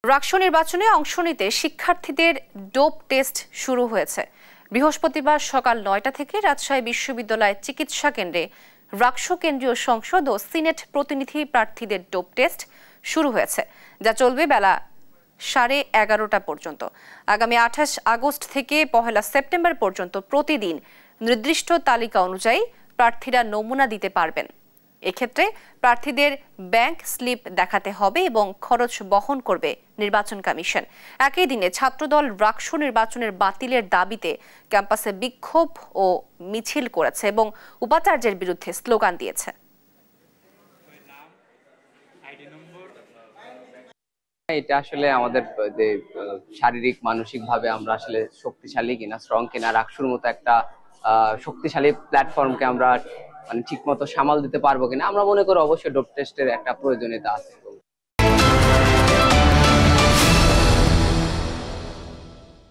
রাকসু নির্বাচনে অংশ নিতে শিক্ষার্থীদের ডোপ টেস্ট শুরু হয়েছে। বৃহস্পতিবার সকাল ৯টা থেকে রাজশাহী বিশ্ববিদ্যালয় চিকিৎসা কেন্দ্রে রাকসু কেন্দ্রীয় সংসদ ও সিনেট প্রতিনিধি প্রার্থীদের ডোপ টেস্ট শুরু হয়েছে, যা চলবে বেলা 11:30 পর্যন্ত। আগামী 28 আগস্ট থেকে 1 সেপ্টেম্বর পর্যন্ত প্রতিদিন নির্দিষ্ট তালিকা অনুযায়ী প্রার্থীরা নমুনা দিতে পারবেন। এক্ষেত্রে প্রার্থীদের ব্যাংক স্লিপ দেখাতে হবে এবং খরচ বহন করবে নির্বাচন কমিশন। একই দিনে ছাত্রদল রাকসু নির্বাচনের বাতিলের দাবিতে ক্যাম্পাসে বিক্ষোভ ও মিছিল করেছে এবং উপাচার্যের বিরুদ্ধে স্লোগান দিয়েছে। এটা আসলে আমাদের যে শারীরিক মানসিকভাবে আমরা আসলে শক্তিশালী কিনা, স্ট্রং কিনা, রাকসুর মতো একটা শক্তিশালী প্ল্যাটফর্মকে আমরা ঠিক মতো সামাল দিতে পারবো কিনা, আমরা মনে করি অবশ্যই ডোপ টেস্টের একটা প্রয়োজনীয়তা আছে।